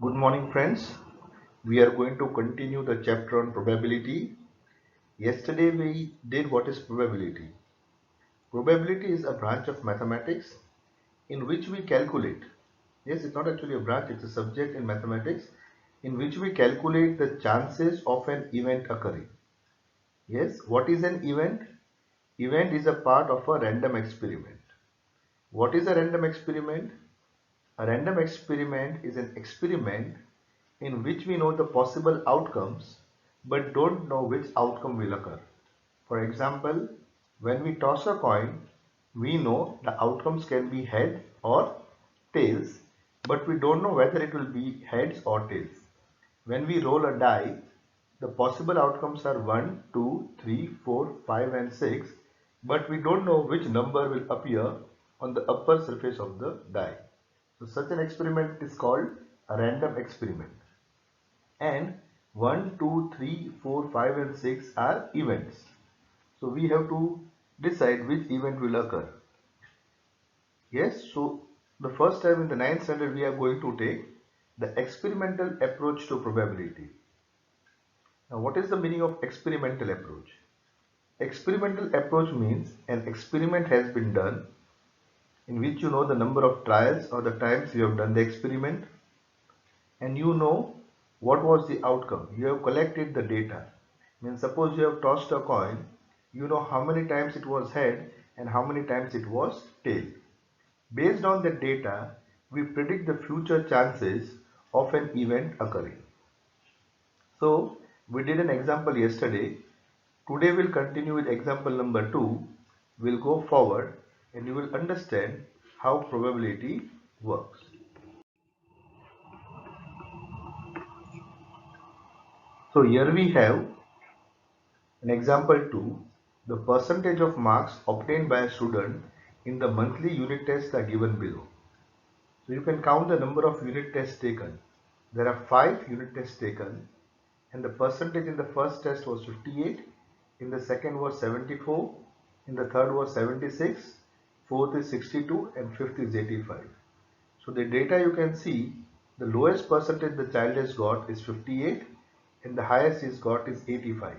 Good morning, friends. We are going to continue the chapter on probability. Yesterday we did what is probability. Probability is a branch of mathematics in which we calculate. Yes, it's not actually a branch, it's a subject in mathematics in which we calculate the chances of an event occurring. Yes, what is an event? Event is a part of a random experiment. What is a random experiment? A random experiment is an experiment in which we know the possible outcomes but don't know which outcome will occur. For example, when we toss a coin, we know the outcomes can be head or tails, but we don't know whether it will be heads or tails. When we roll a die, the possible outcomes are 1, 2, 3, 4, 5 and 6, but we don't know which number will appear on the upper surface of the die. So such an experiment is called a random experiment. And 1, 2, 3, 4, 5 and 6 are events. So we have to decide which event will occur. Yes, so the first time in the 9th standard we are going to take the experimental approach to probability. Now what is the meaning of experimental approach? Experimental approach means an experiment has been done in which you know the number of trials or the times you have done the experiment, and you know what was the outcome. You have collected the data. Means suppose you have tossed a coin, you know how many times it was head and how many times it was tail. Based on the data, we predict the future chances of an event occurring. So we did an example yesterday. Today we'll continue with example number 2. We'll go forward and you will understand how probability works. So here we have an example 2. The percentage of marks obtained by a student in the monthly unit tests are given below. So you can count the number of unit tests taken. There are 5 unit tests taken and the percentage in the first test was 58, in the second was 74, in the third was 76, fourth is 62 and fifth is 85. So the data you can see, the lowest percentage the child has got is 58 and the highest he's got is 85.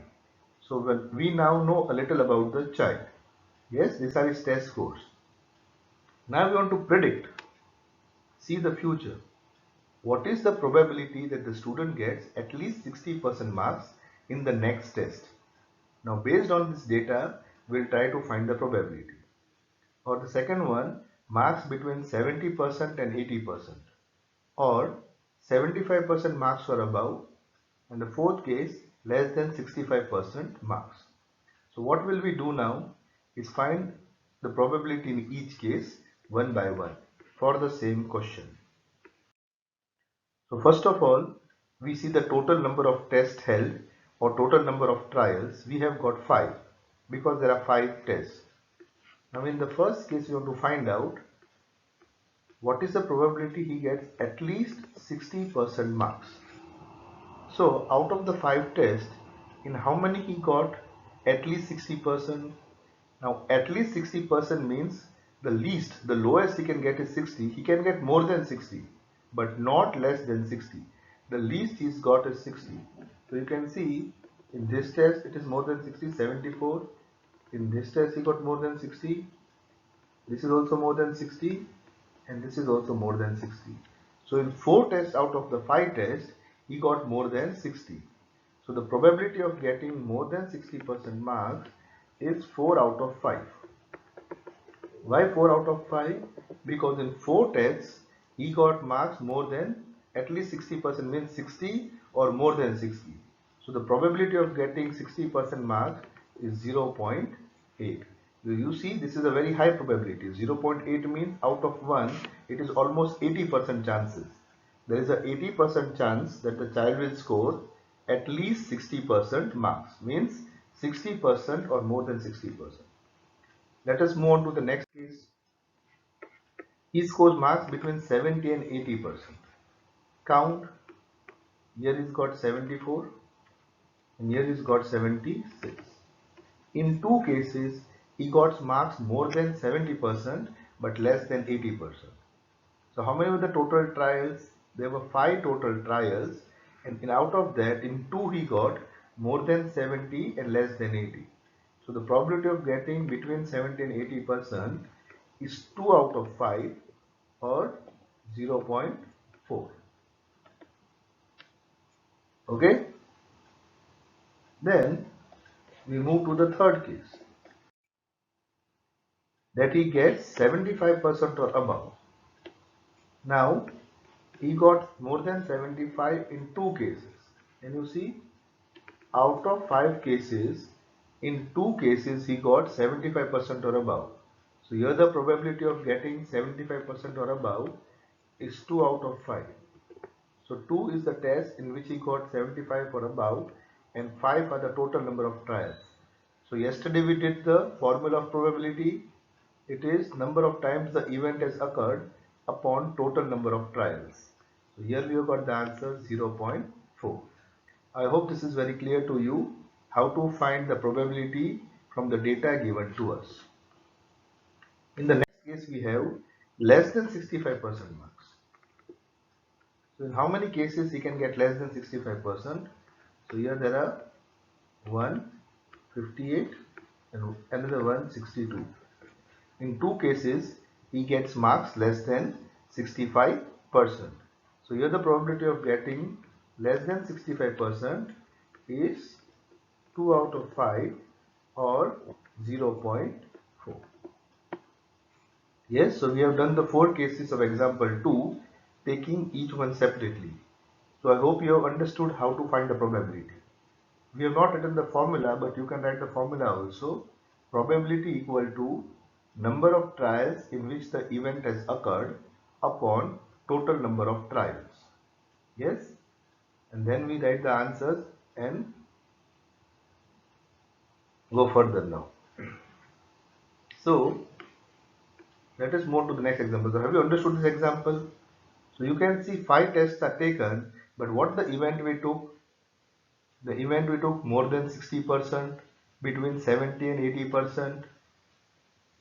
So we now know a little about the child. Yes, these are his test scores. Now we want to predict, see the future. What is the probability that the student gets at least 60% marks in the next test? Now based on this data, we'll try to find the probability. Or the second one, marks between 70% and 80%. Or 75% marks or above. And the fourth case, less than 65% marks. So what will we do now is find the probability in each case one by one for the same question. So first of all, we see the total number of tests held or total number of trials. We have got 5 because there are 5 tests. Now in the first case, we want to find out what is the probability he gets at least 60% marks. So out of the 5 tests, in how many he got at least 60%? Now at least 60% means the least, the lowest he can get is 60. He can get more than 60, but not less than 60. The least he's got is 60. So you can see in this test it is more than 60, 74. In this test he got more than 60. This is also more than 60 and this is also more than 60. So in 4 tests out of the 5 tests, he got more than 60. So the probability of getting more than 60% marks is 4 out of 5. Why 4 out of 5? Because in 4 tests, he got marks more than at least 60%, means 60 or more than 60. So the probability of getting 60% marks is 0.8. You see, this is a very high probability. 0.8 means out of 1, it is almost 80% chances. There is a 80% chance that the child will score at least 60% marks, means 60% or more than 60%. Let us move on to the next case. He scores marks between 70 and 80%. Count. Here he's got 74 and here he's got 76. In 2 cases, he got marks more than 70% but less than 80%. So how many were the total trials? there were 5 total trials, and out of that, in 2 he got more than 70 and less than 80. So the probability of getting between 70 and 80% is 2 out of 5 or 0.4. Okay? Then we move to the third case, that he gets 75% or above. Now he got more than 75 in 2 cases. And you see, out of 5 cases, in 2 cases he got 75% or above. So here the probability of getting 75% or above is 2 out of 5. So 2 is the test in which he got 75 or above, and 5 are the total number of trials. So yesterday we did the formula of probability. It is number of times the event has occurred upon total number of trials. So here we have got the answer 0.4. I hope this is very clear to you how to find the probability from the data given to us. In the next case we have less than 65% marks. So in how many cases he can get less than 65%? So here there are 1, 58 and another one 62. In 2 cases he gets marks less than 65%. So here the probability of getting less than 65% is 2 out of 5 or 0.4. Yes, so we have done the 4 cases of example 2, taking each one separately. So I hope you have understood how to find the probability. We have not written the formula, but you can write the formula also. Probability equal to number of trials in which the event has occurred upon total number of trials. Yes, and then we write the answers and go further now. So let us move to the next example. So have you understood this example? So you can see 5 tests are taken, but what the event we took? The event we took more than 60%, between 70 and 80%.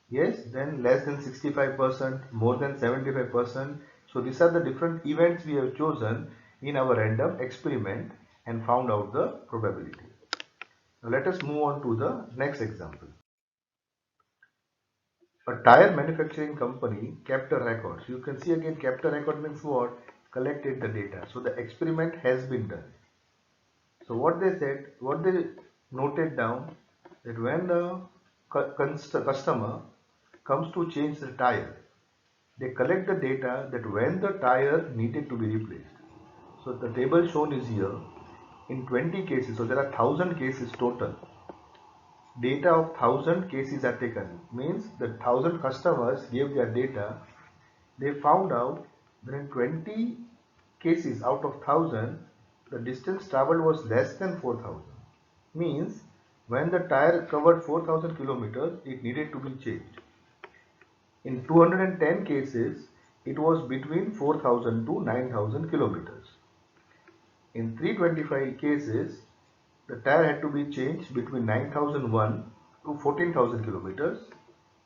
Yes, then less than 65%, more than 75%. So these are the different events we have chosen in our random experiment and found out the probability. Now let us move on to the next example. A tire manufacturing company kept a record. So you can see again, kept a record means what? Collected the data. So the experiment has been done. So what they said, what they noted down, that when the customer comes to change the tire, they collect the data that when the tire needed to be replaced. So the table shown is here in 20 cases. So there are 1000 cases total. Data of 1000 cases are taken, means the 1000 customers gave their data. They found out that in 20 cases out of 1000, the distance traveled was less than 4000. Means when the tire covered 4000 kilometers, it needed to be changed. In 210 cases, it was between 4000 to 9000 kilometers. In 325 cases, the tire had to be changed between 9001 to 14,000 kilometers,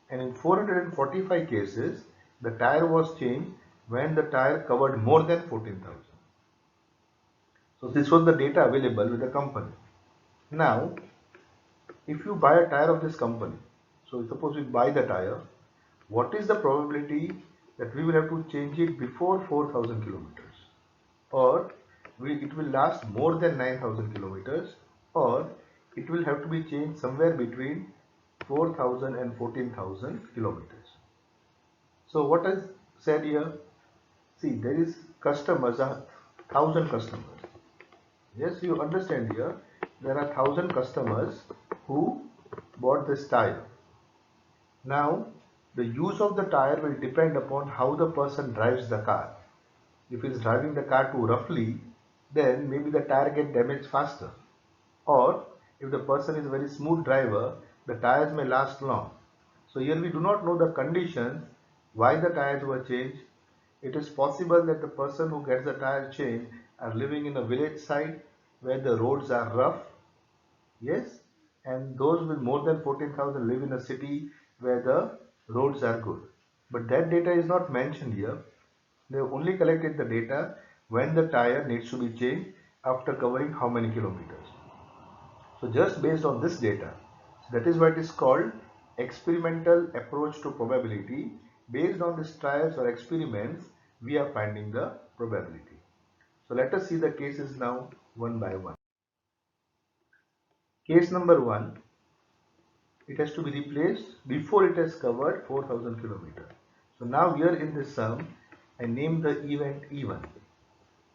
and in 445 cases, the tire was changed when the tire covered more than 14,000. So this was the data available with the company. Now, if you buy a tire of this company, so suppose we buy the tire, what is the probability that we will have to change it before 4000 kilometers, or it will last more than 9000 kilometers, or it will have to be changed somewhere between 4000 and 14,000 kilometers. So what is said here? See, there is customers, 1000 customers. Yes, you understand here, there are 1000 customers who bought this tire. Now, the use of the tire will depend upon how the person drives the car. If he is driving the car too roughly, then maybe the tire get damaged faster. Or if the person is a very smooth driver, the tires may last long. So here we do not know the conditions why the tires were changed. It is possible that the person who gets the tire changed are living in a village side where the roads are rough. Yes, and those with more than 14,000 live in a city where the roads are good. But that data is not mentioned here. They have only collected the data when the tire needs to be changed after covering how many kilometers. So just based on this data, so that is why it is called experimental approach to probability. Based on these trials or experiments, we are finding the probability. So let us see the cases now one by one. Case number 1, it has to be replaced before it has covered 4000 kilometers. So now here in this sum, I name the event E1.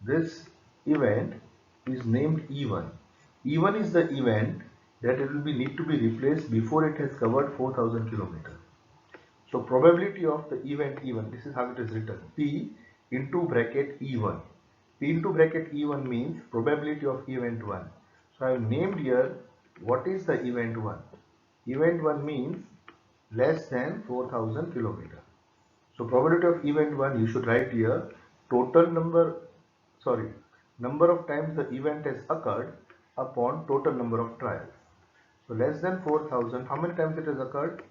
This event is named E1. E1 is the event that it will be need to be replaced before it has covered 4000 kilometers. So probability of the event E1, this is how it is written, P into bracket E1. P into bracket E1 means probability of event 1. So I have named here what is the event 1. Event 1 means less than 4000 kilometers. So probability of event 1, you should write here number of times the event has occurred upon total number of trials. So less than 4000, how many times it has occurred?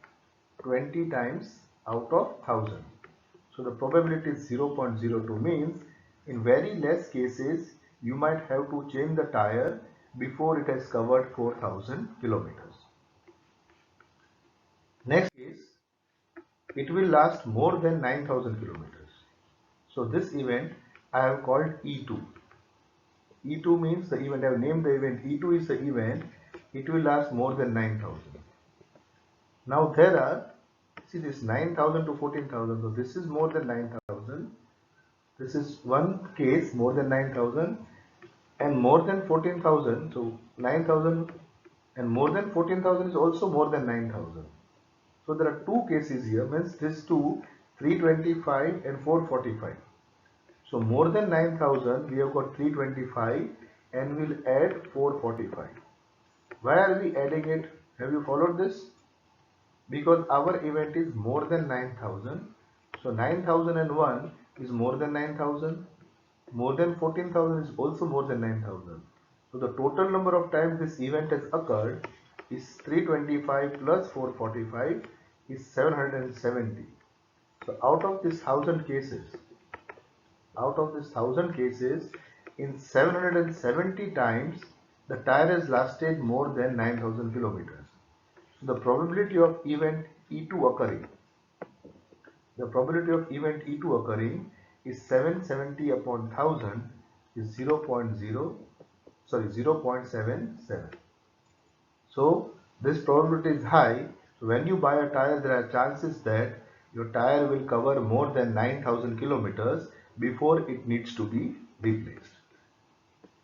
20 times out of 1000. So the probability is 0.02, means in very less cases you might have to change the tire before it has covered 4000 kilometers. Next case, it will last more than 9000 kilometers. So this event I have called E2. E2 means the event, I have named the event E2 is the event, it will last more than 9000. Now there are, see this 9000 to 14,000, so this is more than 9000. This is one case more than 9000 and more than 14,000. So 9000 and more than 14,000 is also more than 9000. So there are two cases here, means this two, 325 and 445. So more than 9000 we have got 325 and we'll add 445. Why are we adding it? Have you followed this? Because our event is more than 9000. So 9001 is more than 9000. More than 14,000 is also more than 9,000. So the total number of times this event has occurred is 325 plus 445 is 770. So out of this 1000 cases, in 770 times the tire has lasted more than 9000 kilometers. So the probability of event E2 occurring, is 770 upon 1000 is 0.77. So this probability is high. So when you buy a tire, there are chances that your tire will cover more than 9000 kilometers before it needs to be replaced.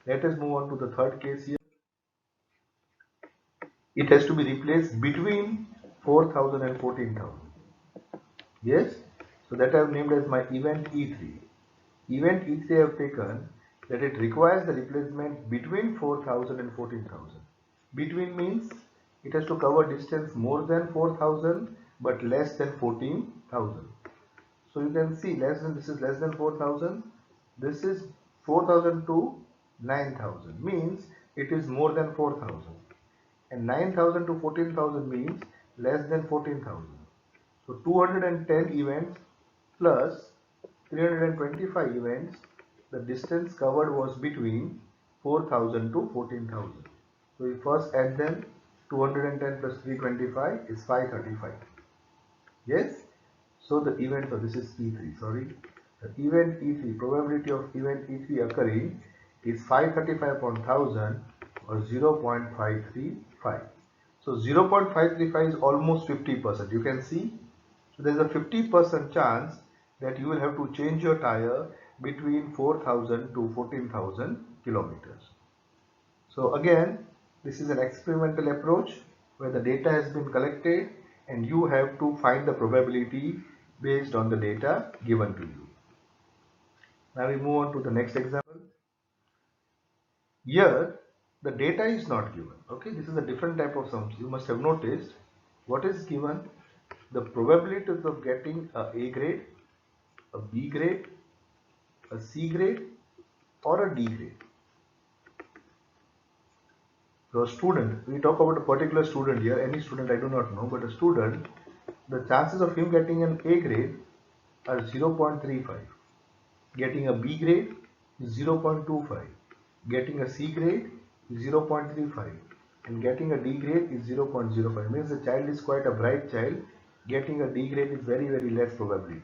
Let us move on to the third case here. It has to be replaced between 4000 and 14,000. Yes, so that I have named as my event E3. Event E3 I have taken that it requires the replacement between 4000 and 14,000. Between means it has to cover distance more than 4000 but less than 14,000. So you can see this is less than 4000. This is 4000 to 9000 means it is more than 4000. And 9000 to 14,000 means less than 14,000. So 210 events plus 325 events, the distance covered was between 4000 to 14,000. So we first add them, 210 plus 325 is 535. Yes? So the event, so this is E3, sorry. The event E3, probability of event E3 occurring is 535 upon 1000 or 0.535. So 0.535 is almost 50%. You can see, so there is a 50% chance that you will have to change your tire between 4000 to 14,000 kilometers. So again, this is an experimental approach where the data has been collected and you have to find the probability based on the data given to you. Now we move on to the next example. Here the data is not given. Okay, this is a different type of sums. You must have noticed what is given: the probabilities of getting a grade, a B grade, a C grade or a D grade. So a student, we talk about a particular student here, any student I do not know, but a student, the chances of him getting an A grade are 0.35, getting a B grade is 0.25. Getting a C grade is 0.35. And getting a D grade is 0.05. Means the child is quite a bright child. Getting a D grade is very, very less probability.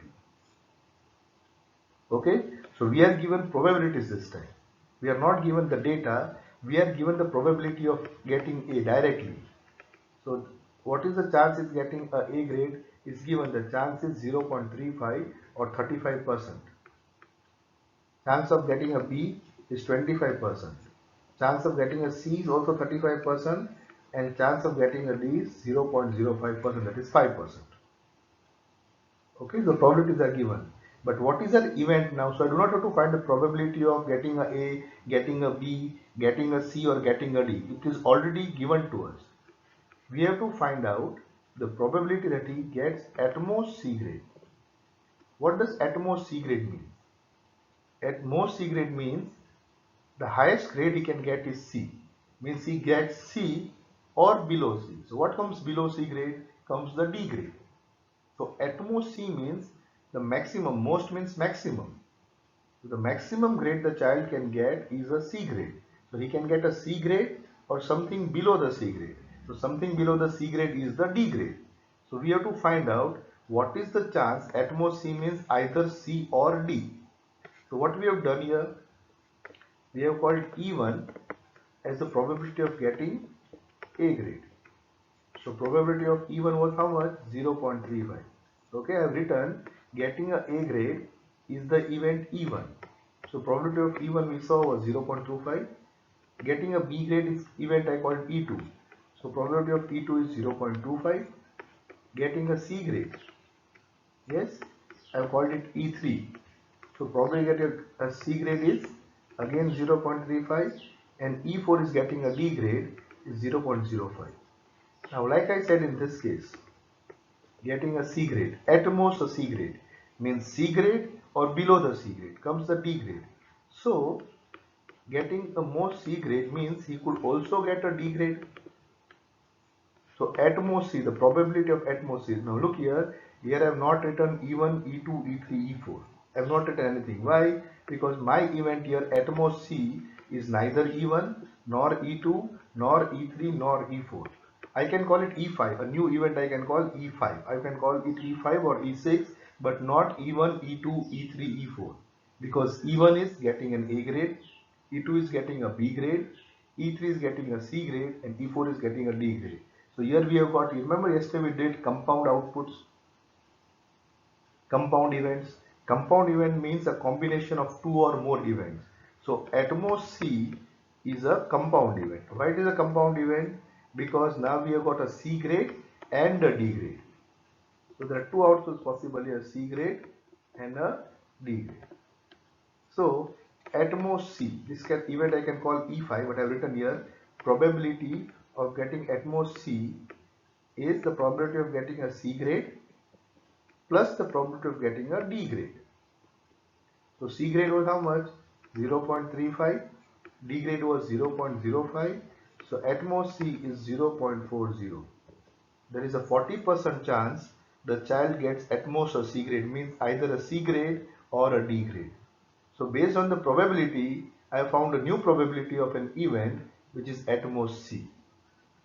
Okay, so we are given probabilities this time. We are not given the data, we are given the probability of getting A directly. So what is the chance is getting a A grade is given, the chance is 0.35 or 35%. Chance of getting a B is 25%. Chance of getting a C is also 35%, and chance of getting a D is 0.05%, that is 5%. Okay, the probabilities are given. But what is an event now? So I do not have to find the probability of getting a, getting a B, getting a C or getting a D. It is already given to us. We have to find out the probability that he gets at most C grade. What does at most C grade mean? At most C grade means the highest grade he can get is C. Means he gets C or below C. So what comes below C grade? Comes the D grade. So at most C means the maximum, most means maximum. So the maximum grade the child can get is a C grade. So he can get a C grade or something below the C grade. So something below the C grade is the D grade. So we have to find out what is the chance. At most C means either C or D. So what we have done here, we have called E1 as the probability of getting A grade. So probability of E1 was how much? 0.35. Okay, I have written getting a A grade is the event E1. So probability of E1 we saw was 0.25. Getting a B grade is event I called E2. So probability of E2 is 0.25. Getting a C grade, yes, I have called it E3. So probably getting a C grade is again 0.35, and E4 is getting a D grade is 0.05. Now like I said, in this case, getting a C grade, at most a C grade, means C grade or below the C grade comes the D grade. So getting the most C grade means he could also get a D grade. So at most C, the probability of at most C. Now look here, here I have not written E1, E2, E3, E4. I have not written anything. Why? Because my event here at most C is neither E1 nor E2 nor E3 nor E4. I can call it E5, a new event I can call E5. I can call it E5 or E6, but not E1, E2, E3, E4. Because E1 is getting an A grade, E2 is getting a B grade, E3 is getting a C grade, and E4 is getting a D grade. So here we have got, remember yesterday we did compound outputs, compound events. Compound event means a combination of two or more events. So at most C is a compound event. Why it is a compound event? Because now we have got a C grade and a D grade. So there are two outputs possible here, C grade and a D grade. So at most C, this event I can call E5, but I have written here, probability of getting at most C is the probability of getting a C grade plus the probability of getting a D grade. So C grade was how much? 0.35, D grade was 0.05, so at most C is 0.40. There is a 40% chance the child gets at most a C grade, means either a C grade or a D grade. So based on the probability, I have found a new probability of an event which is at most C.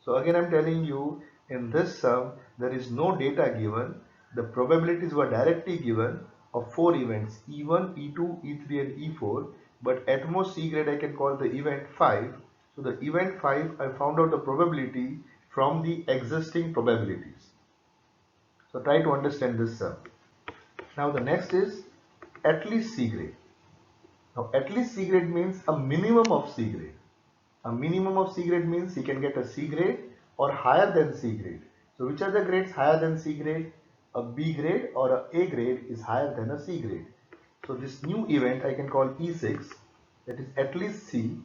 So again I am telling you, in this sum there is no data given. The probabilities were directly given of 4 events, E1, E2, E3 and E4, but at most C grade I can call the event 5. So the event 5, I found out the probability from the existing probabilities. So try to understand this sum. Now the next is at least C grade. Now at least C grade means a minimum of C grade. A minimum of C grade means he can get a C grade or higher than C grade. So which are the grades higher than C grade? A B grade or a grade is higher than a C grade. So this new event I can call E6, that is at least C,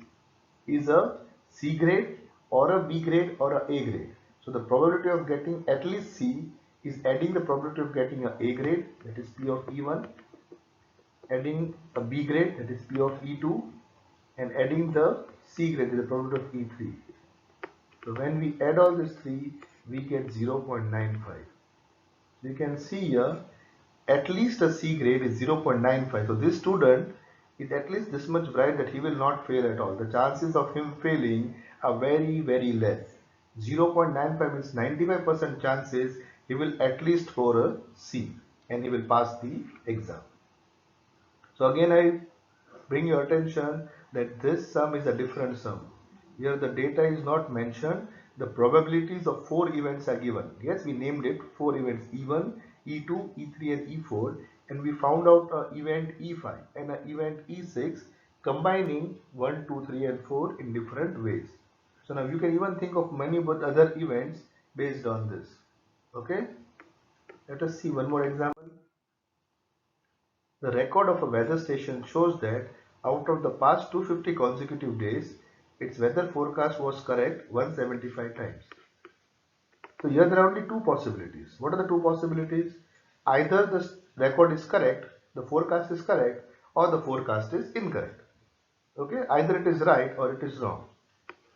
is a C grade or a B grade or a grade. So the probability of getting at least C is adding the probability of getting a grade, that is P of E1, adding a B grade, that is P of E2, and adding the C grade, the probability of E3. So when we add all these three, we get 0.95. You can see here, at least a C grade is 0.95. So this student is at least this much bright that he will not fail at all. The chances of him failing are very less. 0.95 means 95% chances he will at least score a C and he will pass the exam. So again I bring your attention that this sum is a different sum. Here the data is not mentioned. The probabilities of 4 events are given. Yes, we named it 4 events, E1, E2, E3 and E4, and we found out an event E5 and an event E6 combining 1, 2, 3 and 4 in different ways. So now you can even think of many other events based on this. Okay, let us see one more example. The record of a weather station shows that out of the past 250 consecutive days, its weather forecast was correct 175 times. So here there are only two possibilities. What are the two possibilities? Either the record is correct, the forecast is correct, or the forecast is incorrect. Okay, either it is right or it is wrong.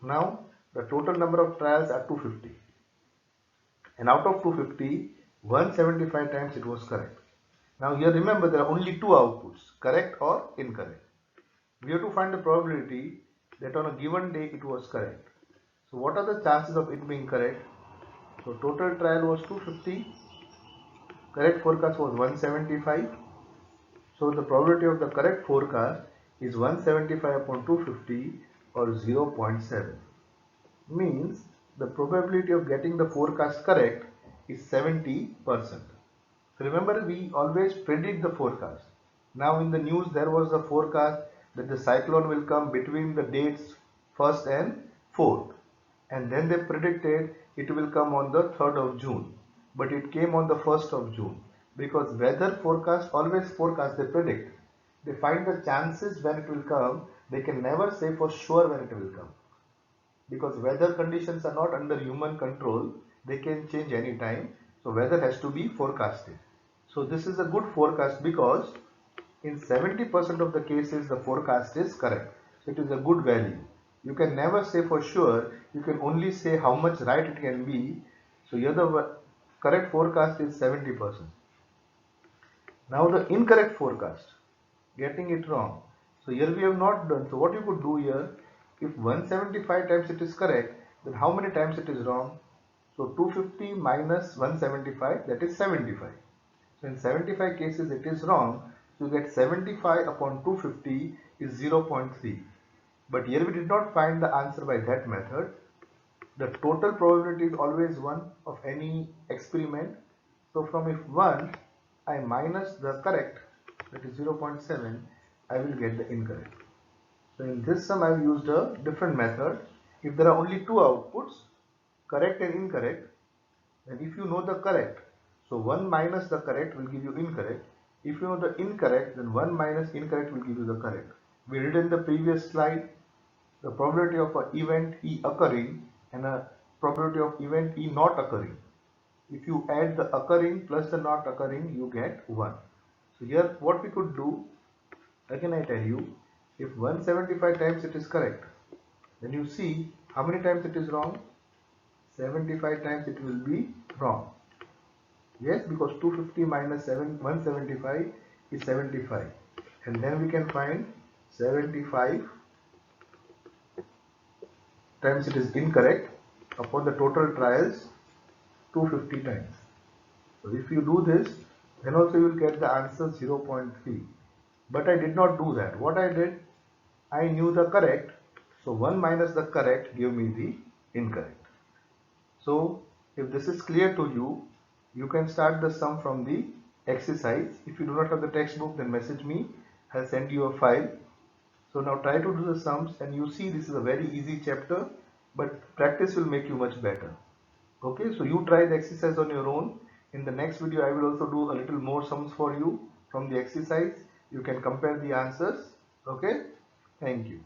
Now the total number of trials are 250. And out of 250, 175 times it was correct. Now here remember there are only two outputs, correct or incorrect. We have to find the probability that on a given day it was correct. So what are the chances of it being correct? So total trial was 250, correct forecast was 175. So the probability of the correct forecast is 175 upon 250 or 0.7. Means the probability of getting the forecast correct is 70%. So remember we always predict the forecast. Now in the news there was a forecast that the cyclone will come between the dates 1st and 4th, and then they predicted it will come on the 3rd of June, but it came on the 1st of June because weather forecast always forecast, they predict. They find the chances when it will come, they can never say for sure when it will come. Because weather conditions are not under human control, they can change anytime. So weather has to be forecasted. So this is a good forecast because in 70% of the cases the forecast is correct. So it is a good value. You can never say for sure, you can only say how much right it can be. So here the correct forecast is 70%. Now the incorrect forecast, getting it wrong. So here we have not done. So what you could do here, if 175 times it is correct, then how many times it is wrong? So 250 minus 175, that is 75. So in 75 cases it is wrong. So you get 75 upon 250 is 0.3. But here we did not find the answer by that method. The total probability is always 1 of any experiment. So from if 1 I minus the correct, that is 0.7, I will get the incorrect. So in this sum I have used a different method. If there are only two outputs, correct and incorrect, then if you know the correct, so 1 minus the correct will give you incorrect. If you know the incorrect, then 1 minus incorrect will give you the correct. We did in the previous slide the probability of an event E occurring and a probability of event E not occurring. If you add the occurring plus the not occurring, you get 1. So here what we could do, again I tell you, if 175 times it is correct, then you see how many times it is wrong. 75 times it will be wrong. Yes, because 250 minus 175 is 75, and then we can find 75 times it is incorrect upon the total trials 250 times. So if you do this, then also you will get the answer 0.3. But I did not do that. What I did, I knew the correct, so 1 minus the correct gave me the incorrect. So if this is clear to you, you can start the sum from the exercise. If you do not have the textbook, then message me. I'll send you a file. So now try to do the sums, and you see this is a very easy chapter, but practice will make you much better. Okay, so you try the exercise on your own. In the next video, I will also do a little more sums for you from the exercise. You can compare the answers. Okay, thank you.